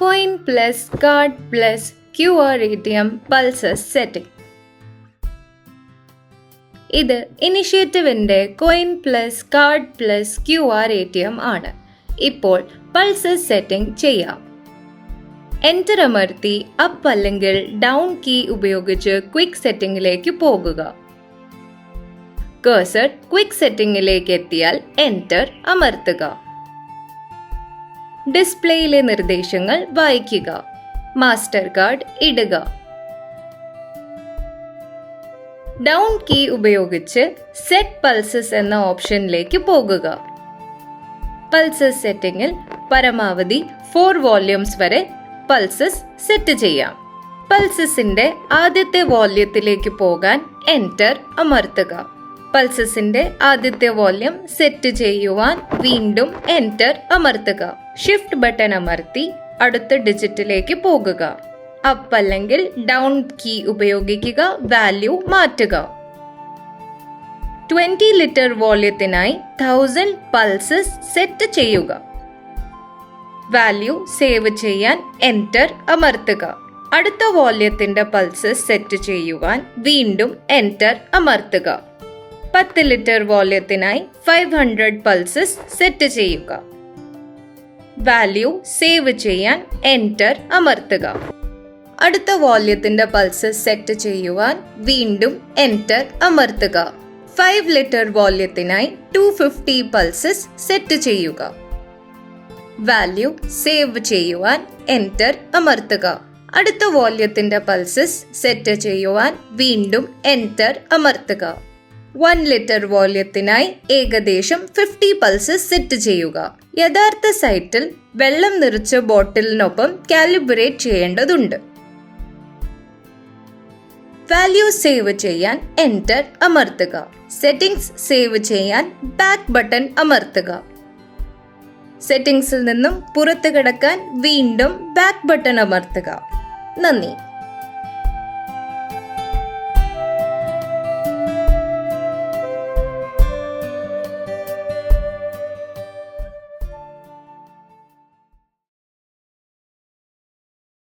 Coin plus card plus QR ATM pulses setting. ഇത് ഇനിഷ്യേറ്റീവിൻ്റെ coin plus card plus QR ATM ആണ്. ഇപ്പോൾ pulses setting ചെയ്യാം. Enter അമർത്തി അപ്പ് അല്ലെങ്കിൽ ഡൗൺ കീ ഉപയോഗിച്ച് ക്വിക്ക് സെറ്റിംഗിലേക്ക് പോകുക. കഴ്സർ ക്വിക്ക് സെറ്റിംഗിലേക്ക് എത്തിയാൽ എൻ്റർ അമർത്തുക. ഡിസ്പ്ലേയിലെ നിർദ്ദേശങ്ങൾ വായിക്കുക. മാസ്റ്റർ കാർഡ് ഇടുക. ഡൗൺ കീ ഉപയോഗിച്ച് സെറ്റ് പൾസസ് എന്ന ഓപ്ഷനിലേക്ക് പോകുക. പൾസസ് സെറ്റിംഗിൽ പരമാവധി 4 വോള്യൂംസ് വരെ പൾസസ് സെറ്റ് ചെയ്യാം. പൾസസിന്റെ ആദ്യത്തെ വോള്യത്തിലേക്ക് പോകാൻ എൻ്റർ അമർത്തുക. പൾസസിന്റെ ആദ്യത്തെ വോള്യം സെറ്റ് ചെയ്യുവാൻ വീണ്ടും എൻ്റർ അമർത്തുക. ഷിഫ്റ്റ് ബട്ടൺ അമർത്തി അടുത്ത ഡിജിറ്റിലേക്ക് പോകുക. അപ്പ് അല്ലെങ്കിൽ ഡൗൺ കീ ഉപയോഗിക്കുക. വാല്യൂ മാറ്റുക. 20 ലിറ്റർ വോള്യത്തിനായി 1000 പൾസസ് സെറ്റ് ചെയ്യുക. വാല്യൂ സേവ് ചെയ്യാൻ എൻ്റർ അമർത്തുക. അടുത്ത വോള്യത്തിന്റെ പൾസസ് സെറ്റ് ചെയ്യുവാൻ വീണ്ടും എൻ്റർ അമർത്തുക. 10 ലിറ്റർ വോള്യത്തിനായി 500 പൾസസ് സെറ്റ് ചെയ്യുക. വാല്യൂ സേവ് ചെയ്യാൻ എൻ്റർ അമർത്തുക. അടുത്ത വോള്യത്തിന്റെ പൾസസ് സെറ്റ് ചെയ്യുവാൻ വീണ്ടും എൻ്റർ അമർത്തുക. 5 ലിറ്റർ വോള്യത്തിനായി 250 പൾസസ് സെറ്റ് ചെയ്യുക. വാല്യൂ സേവ് ചെയ്യുവാൻ എൻ്റർ അമർത്തുക. അടുത്ത വോള്യത്തിന്റെ പൾസസ് സെറ്റ് ചെയ്യുവാൻ വീണ്ടും എൻ്റർ അമർത്തുക. 1 ലിറ്റർ വോള്യത്തിനായി ഏകദേശം 50 പൾസസ് സെറ്റ് ചെയ്യുക. യഥാർത്ഥ സൈറ്റിൽ വെള്ളം നിറച്ച ബോട്ടിലിനൊപ്പം കാലിബ്രേറ്റ് ചെയ്യേണ്ടതുണ്ട്. വാല്യൂ സേവ് ചെയ്യാൻ എൻ്റർ അമർത്തുക. സെറ്റിംഗ്സ് സേവ് ചെയ്യാൻ ബാക്ക് ബട്ടൺ അമർത്തുക. സെറ്റിംഗ്സിൽ നിന്നും പുറത്തു കടക്കാൻ വീണ്ടും ബാക്ക് ബട്ടൺ അമർത്തുക. നന്ദി.